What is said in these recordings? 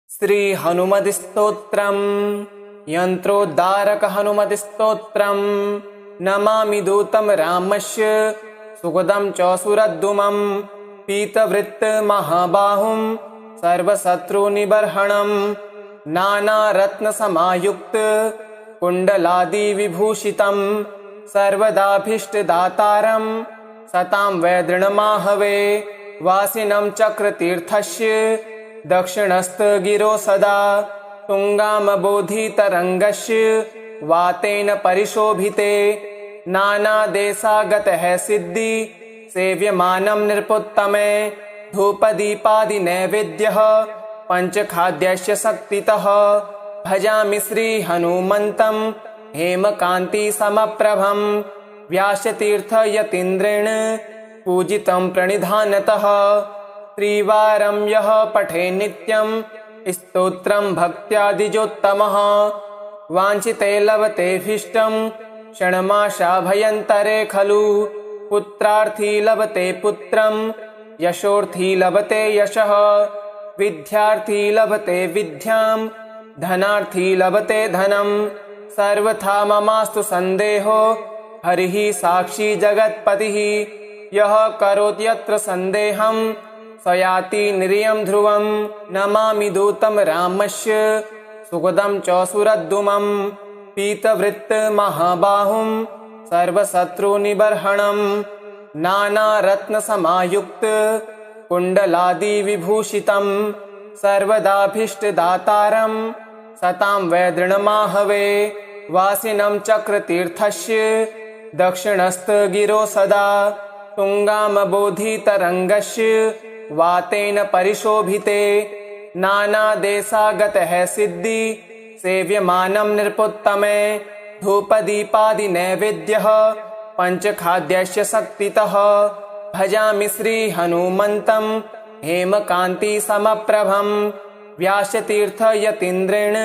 श्री हनुमद्स्तोत्रम् यन्त्रोद्धारक हनुमद्स्तोत्रम् नमामि दूतं रामस्य सुखदं च सुरद्रुमं पीतवृत्त महाबाहुं सर्वशत्रुनिबर्हणं नानारत्नसमायुक्त कुण्डलादिविभूषितं सर्वदाभीष्टदातारं सतां वैदृणमाहवे वासिनं चक्रतीर्थस्य दक्षिणस्थगिरो सदा तुङ्गामबोधितरङ्गस्य वातेन परिशोभिते नानादेशागतः सिद्धि सेव्यमानं नृपोत्तमे धूपदीपादिनैवेद्यः पञ्चखाद्यस्य शक्तितः भजामि श्रीहनुमन्तं हेमकान्तिसमप्रभं व्यासतीर्थयतीन्द्रेण पूजितं प्रणिधानतः त्रिवारं यः पठे नित्यं स्तोत्रं भक्त्यादिजोत्तमः वाञ्छिते लभतेऽभीष्टं षण्मासाभयन्तरे खलु पुत्रार्थी लभते पुत्रं यशोर्थी लभते यशः विद्यार्थी लभते विद्यां धनार्थी लभते धनं सर्वथा ममास्तु सन्देहो हरिः साक्षी जगत्पतिः यः करोति यत्र सन्देहं स याति निर्यं ध्रुवं नमामि दूतं रामस्य सुखदं च सुरद्रुमं पीतवृत्त महाबाहुं सर्वशत्रुनिबर्हणं नानारत्नसमायुक्त कुण्डलादिविभूषितं सर्वदाभीष्टदातारं सतां वैदृणमाहवे वासिनं चक्रतीर्थस्य दक्षिणस्थगिरो सदा तुङ्गामबोधितरङ्गस्य वातेन परिशोभिते नानादेशागतः सिद्धि सेव्यमानं नृपोत्तमे धूपदीपादिनैवेद्यः पञ्चखाद्यस्य शक्तितः भजामि श्रीहनुमन्तं हेमकान्तिसमप्रभं व्यासतीर्थयतीन्द्रेण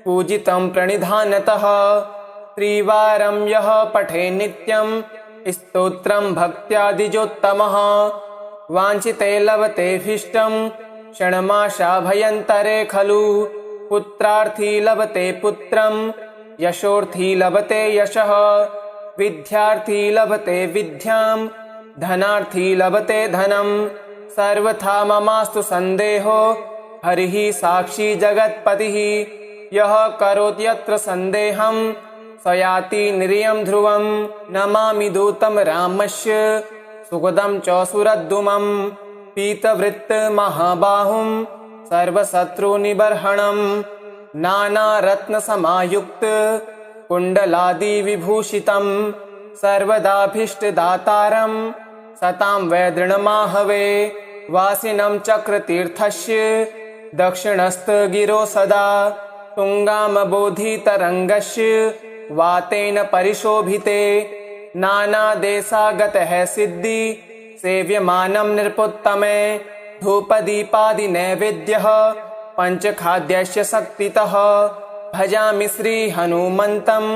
पूजितं प्रणिधानतः त्रिवारं यः पठे नित्यं स्तोत्रं भक्त्यादिजोत्तमः वाञ्छिते लभतेऽभीष्टं षण्मासाभयन्तरे खलु पुत्रार्थी लभते पुत्रं यशोर्थी लभते यशः विद्यार्थी लभते विद्यां धनार्थी लभते धनं सर्वथा ममास्तु सन्देहो हरिः साक्षी जगत्पतिः यः करोति यत्र सन्देहं स याति निर्यं ध्रुवं नमामि दूतं रामस्य सुखदं च सुरद्रुमं पीतवृत्त महाबाहुं सर्वशत्रुनिबर्हणं नानारत्नसमायुक्त कुण्डलादिविभूषितं सर्वदाभीष्टदातारं सतां वैदृणमाहवे वासिनं चक्रतीर्थस्य दक्षिणस्थगिरो सदा तुङ्गामबोधितरङ्गस्य वातेन परिशोभिते नानादेशागतः सिद्धि सेव्यमानं नृपोत्तमे धूपदीपादिनैवेद्यः पञ्चखाद्यस्य शक्तितः भजामि श्रीहनुमन्तं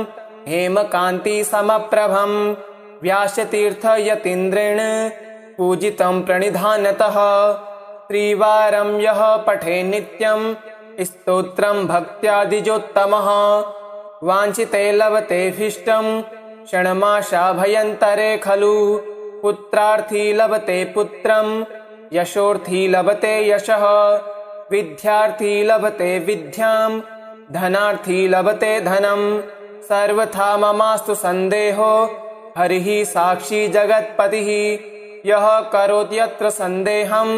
हेमकान्तिसमप्रभं व्यासतीर्थयतीन्द्रेण पूजितं प्रणिधानतः त्रिवारं यः पठे नित्यं स्तोत्रं भक्त्यादिजोत्तमः वाञ्छिते लभतेऽभीष्टं षण्मासाभयन्तरे खलु पुत्रार्थी लभते पुत्रं यशोर्थी लभते यशः विद्यार्थी लभते विद्यां धनार्थी लभते धनं सर्वथा ममास्तु सन्देहो हरिः साक्षी जगत्पतिः यः करोति यत्र सन्देहं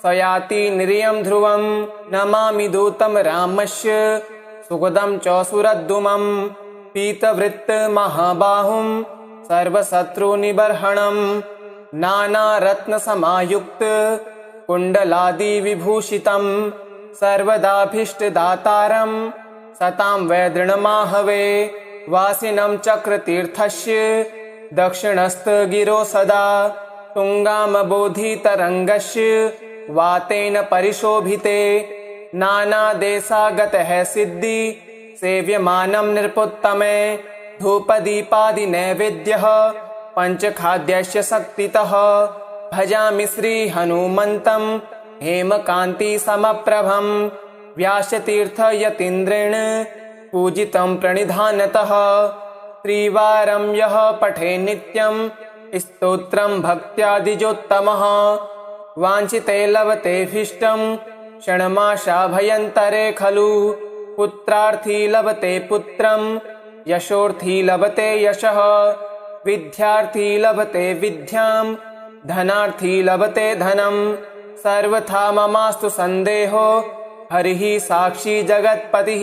स याति निर्यं ध्रुवं नमामि दूतं रामस्य सुखदं च सुरद्रुमं पीतवृत्त महाबाहुं सर्वशत्रुनिबर्हणं नानारत्नसमायुक्त कुण्डलादिविभूषितं सर्वदाभीष्टदातारं सतां वैदृणमाहवे वासिनं चक्रतीर्थस्य दक्षिणस्थगिरो सदा तुङ्गामबोधितरङ्गस्य वातेन परिशोभिते नानादेशागतः सिद्धि सेव्यमानं नृपोत्तमे धूपदीपादिनैवेद्यः पञ्चखाद्यस्य शक्तितः भजामि श्रीहनुमन्तं हेमकान्तिसमप्रभं व्यासतीर्थ यतीन्द्रेण पूजितं प्रणिधानतः। त्रिवारं यः पठे नित्यं स्तोत्रं भक्त्यादिजोत्तमः वाञ्छिते लभतेऽभीष्टं षण्मासाभयन्तरे खलु। पुत्रार्थी लभते पुत्रं यशोर्थी लभते यशः विद्यार्थी लभते विद्यां धनार्थी लभते धनं। सर्वथा ममास्तु सन्देहो हरिः साक्षी जगत्पतिः।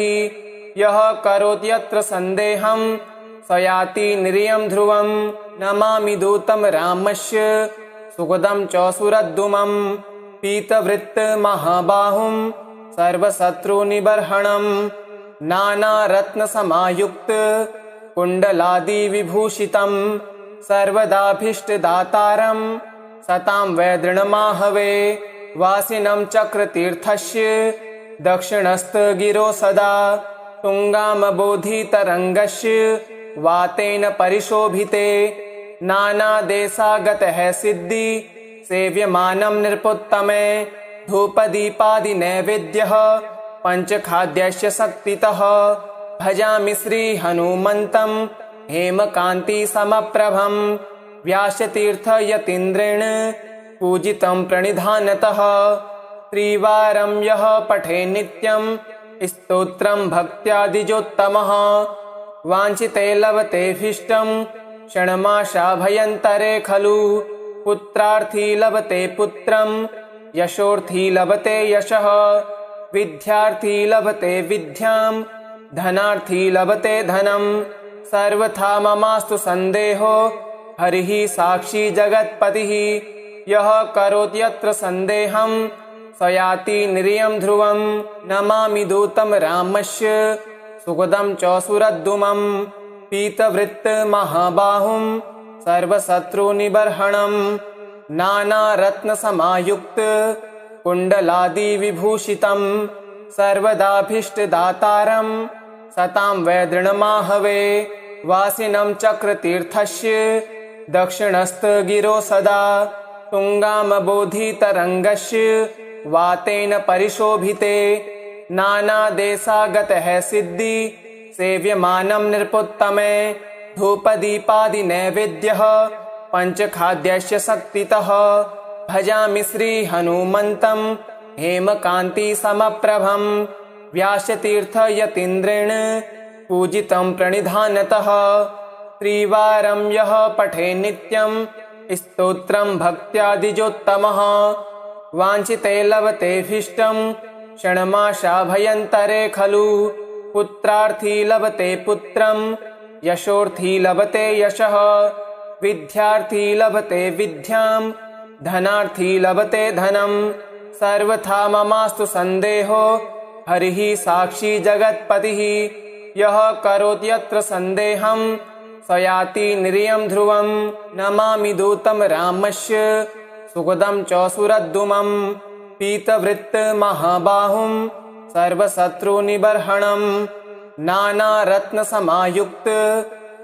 यः करोति यत्र सन्देहं स याति निर्यं ध्रुवं। नमामि दूतं रामस्य सुखदं च सुरद्रुमं पीतवृत्तमहाबाहुं सर्वशत्रुनिबर्हणं नानारत्नसमायुक्त कुण्डलादिविभूषितं सर्वदाभीष्टदातारं सतां वैदृणमाहवे। वासिनं चक्रतीर्थस्य दक्षिणस्थगिरो सदा तुङ्गामबोधितरङ्गस्य वातेन परिशोभिते। नानादेशागतः सिद्धि सेव्यमानं नृपोत्तमे धूपदीपादिनैवेद्यः पञ्चखाद्यस्य शक्तितः। भजामि श्रीहनुमन्तं हेमकान्तिसमप्रभं व्यासतीर्थ यतीन्द्रेण पूजितं प्रणिधानतः। त्रिवारं यः पठे नित्यं स्तोत्रं भक्त्यादिजोत्तमः वाञ्छिते लभतेऽभीष्टं षण्मासाभयन्तरे खलु। पुत्रार्थी लभते पुत्रं यशोर्थी लभते यशः विद्यार्थी लभते विद्यां धनार्थी लभते धनं। सर्वथा ममास्तु सन्देहो हरिः साक्षी जगत्पतिः। यः करोति यत्र सन्देहं स याति निर्यं ध्रुवं। नमामि दूतं रामस्य सुखदं च सुरद्रुमं पीतवृत्तमहाबाहुं सर्वशत्रुनिबर्हणं नानारत्नसमायुक्त कुण्डलादिविभूषितं सर्वदाभीष्टदातारं सतां वैदृणमाहवे। वासिनं चक्रतीर्थस्य दक्षिणस्थगिरो सदा तुङ्गामबोधितरङ्गस्य वातेन परिशोभिते। नानादेशागतः सिद्धि सेव्यमानं नृपोत्तमे धूपदीपादिनैवेद्यः पञ्चखाद्यस्य शक्तितः। भजामि श्रीहनुमन्तं हेमकान्तिसमप्रभं व्यासतीर्थ यतीन्द्रेण पूजितं प्रणिधानतः। त्रिवारं यः पठे नित्यं स्तोत्रं भक्त्यादिजोत्तमः वाञ्छिते लभतेऽभीष्टं षण्मासाभयन्तरे खलु। पुत्रार्थी लभते पुत्रं यशोर्थी लभते यशः विद्यार्थी लभते विद्यां धनार्थी लभते धनं। सर्वथा ममास्तु सन्देहो हरिः साक्षी जगत्पतिः। यः करोति यत्र सन्देहं स याति निर्यं ध्रुवं। नमामि दूतं रामस्य सुखदं च सुरद्रुमं पीतवृत्तमहाबाहुं सर्वशत्रुनिबर्हणं नानारत्नसमायुक्त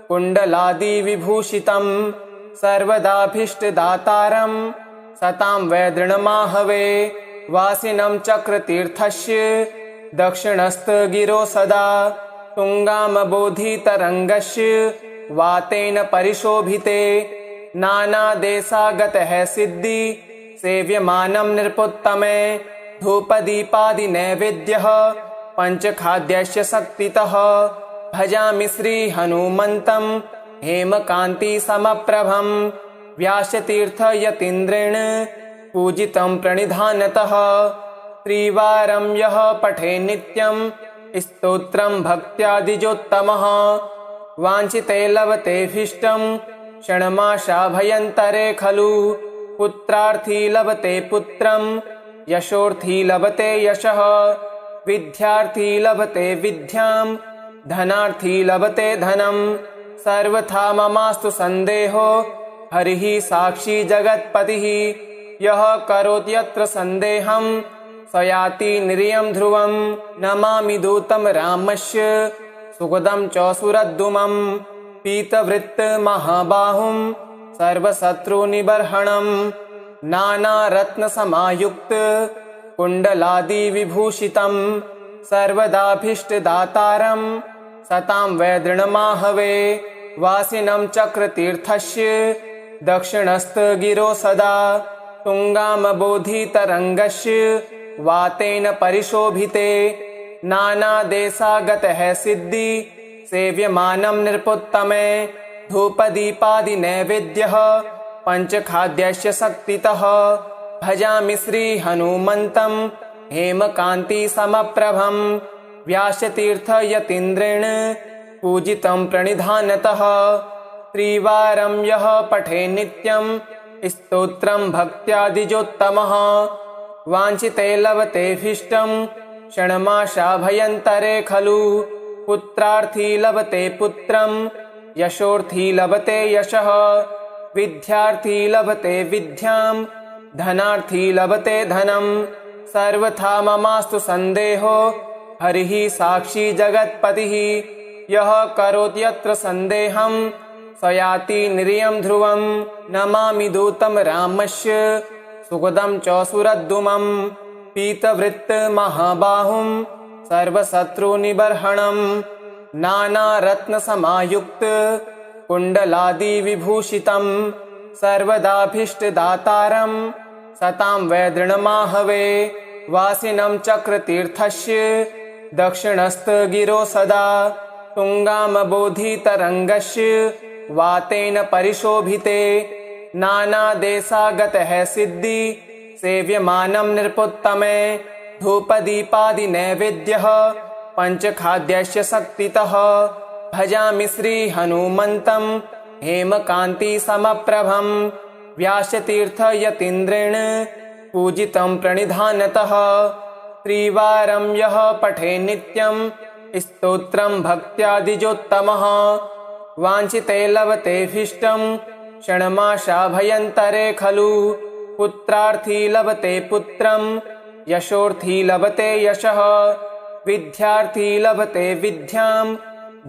कुण्डलादिविभूषितं सर्वदाभीष्टदातारं सतां वैदृणमाहवे। वासिनं चक्रतीर्थस्य दक्षिणस्थगिरो सदा तुङ्गामबोधितरङ्गस्य वातेन परिशोभिते। नानादेशागतः सिद्धि सेव्यमानं नृपोत्तमे धूपदीपादिनैवेद्यः पञ्चखाद्यस्य शक्तितः। भजामि श्रीहनुमन्तं हेमकान्तिसमप्रभं व्यासतीर्थ यतीन्द्रेण पूजितं प्रणिधानतः। त्रिवारं यः पठे नित्यं स्तोत्रं भक्त्यादिजोत्तमः वाञ्छिते लभतेऽभीष्टं षण्मासाभयन्तरे खलु। पुत्रार्थी लभते पुत्रं यशोर्थी लभते यशः विद्यार्थी लभते विद्यां धनार्थी लभते धनं। सर्वथा ममास्तु सन्देहो हरिः साक्षी जगत्पतिः। यः करोति यत्र सन्देहं स याति निर्यं ध्रुवं। नमामि दूतं रामस्य सुखदं च सुरद्रुमं पीतवृत्तमहाबाहुं सर्वशत्रुनिबर्हणं नानारत्नसमायुक्त कुण्डलादिविभूषितं सर्वदाभीष्टदातारं सतां वै दृढमाहवे वासिनं चक्रतीर्थस्य दक्षिणस्थगिरो सदा तुङ्गामबोधितरङ्गस्य वातेन परिशोभिते नानादेशागतः सिद्धि सेव्यमानं नृपोत्तमे धूपदीपादिनैवेद्यः पञ्चखाद्यस्य शक्तितः भजामि श्रीहनुमन्तं हेमकान्तिसमप्रभं व्यासतीर्थयतीन्द्रेण पूजितं प्रणिधानतः त्रिवारं यः पठे नित्यं स्तोत्रं भक्त्यादिजोत्तमः वाञ्छिते लभतेऽभीष्टं षण्मासाभयन्तरे खलु पुत्रार्थी लभते पुत्रं यशोर्थी लभते यशः विद्यार्थी लभते विद्यां धनार्थी लभते धनं सर्वथा ममास्तु सन्देहो हरिः साक्षी जगत्पतिः यः करोत्यत्र सन्देहं स याति निर्यं ध्रुवं नमामि दूतं रामस्य सुखदं च सुरद्दुमं पीतवृत्तमहाबाहुं सर्वशत्रुनिबर्हणं नानारत्नसमायुक्त कुण्डलादिविभूषितं सर्वदाभीष्टदातारं सतां वै दृढमाहवे वासिनं चक्रतीर्थस्य दक्षिणस्थगिरो सदा तुङ्गामबोधितरङ्गस्य वातेन परिशोभिते नानादेशागतः सिद्धि सेव्यमानं नृपोत्तमे धूपदीपादिनैवेद्यः पञ्चखाद्यस्य शक्तितः भजामि श्रीहनुमन्तं हेमकान्तिसमप्रभं व्यासतीर्थयतीन्द्रेण पूजितं प्रणिधानतः त्रिवारं यः पठे नित्यं स्तोत्रं भक्त्यादिजोत्तमः वाञ्छिते लभतेऽभीष्टं षण्मासाभयन्तरे खलु पुत्रार्थी लभते पुत्रं यशोर्थी लभते यशः विद्यार्थी लभते विद्यां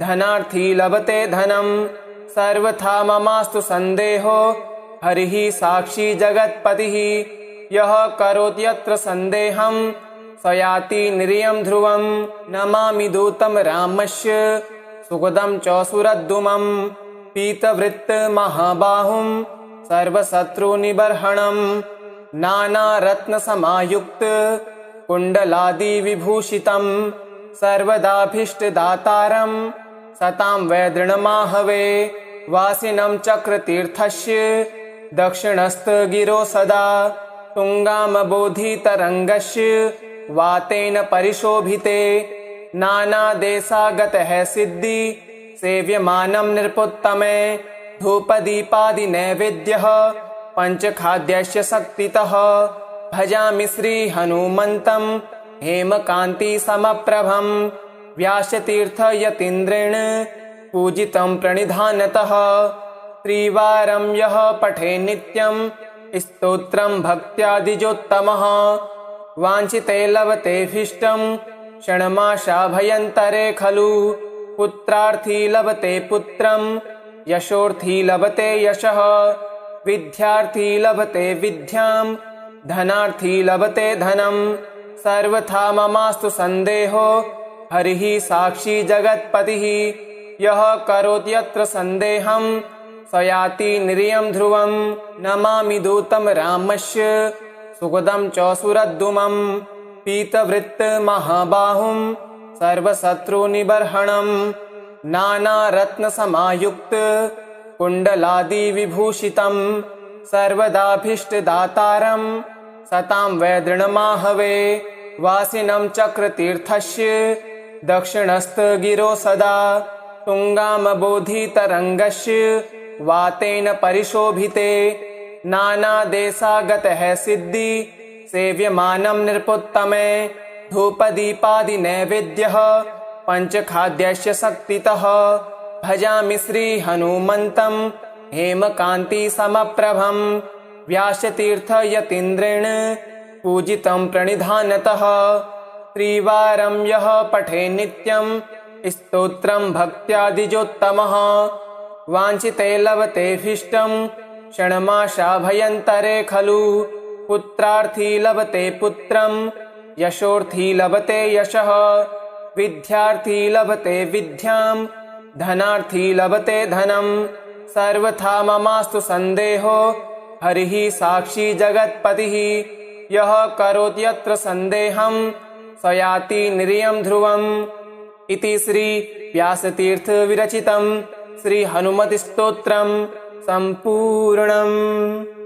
धनार्थी लभते धनं सर्वथा ममास्तु सन्देहो हरिः साक्षी जगत्पतिः यः करोत्यत्र सन्देहं स याति निर्यं ध्रुवं नमामि दूतं रामस्य सुखदं च सुरद्दुमं पीतवृत्तमहाबाहुं सर्वशत्रुनिबर्हणं नानारत्नसमायुक्त कुण्डलादिविभूषितं सर्वदाभीष्टदातारं सतां वै दृढमाहवे वासिनं चक्रतीर्थस्य दक्षिणस्थगिरो सदा तुङ्गामबोधितरङ्गस्य वातेन परिशोभिते नानादेशागतः सिद्धि सेव्यमानं नृपोत्तमे धूपदीपादिनैवेद्यः पञ्चखाद्यस्य शक्तितः भजामि श्रीहनुमन्तं हेमकान्तिसमप्रभं व्यासतीर्थयतीन्द्रेण पूजितं प्रणिधानतः त्रिवारं यः पठे नित्यं स्तोत्रं भक्त्यादिजोत्तमः वाञ्छिते लभतेऽभीष्टं षण्मासाभयन्तरे खलु पुत्रार्थी लभते पुत्रं यशोर्थी लभते यशः विद्यार्थी लभते विद्यां धनार्थी लभते धनं सर्वथा ममास्तु सन्देहो हरिः साक्षी जगत्पतिः यः करोत्यत्र सन्देहं स याति निर्यं ध्रुवं नमामि दूतं रामस्य सुखदं च सुरद्दुमं पीतवृत्तमहाबाहुं सर्वशत्रुनिबर्हणं नानारत्नसमायुक्त कुण्डलादिविभूषितं सर्वदाभीष्टदातारं सतां वै दृढमाहवे वासिनं चक्रतीर्थस्य दक्षिणस्थगिरो सदा तुङ्गामबोधितरङ्गस्य वातेन परिशोभिते नानादेशागतः सिद्धि सेव्यमानं नृपोत्तमे धूपदीपादिनैवेद्यः पञ्चखाद्यस्य शक्तितः भजामि श्रीहनुमन्तं हेमकान्तिसमप्रभं व्यासतीर्थयतीन्द्रेण पूजितं प्रणिधानतः त्रिवारं यः पठे नित्यं स्तोत्रं भक्त्यादिजोत्तमः वाञ्छिते लभतेऽभीष्टं षण्मासाभयन्तरे खलु पुत्रार्थी लभते पुत्रं यशोर्थी लभते यशः, विद्यार्थी लभते विद्यां, धनार्थी लभते धनं। सर्वथा ममास्तु सन्देहो, हरिः साक्षी जगत्पतिः। यः करोति यत्र सन्देहं, स याति निर्यं ध्रुवम्। इति श्री व्यासतीर्थ विरचितं श्री हनुमति स्तोत्रम् सम्पूर्णम्।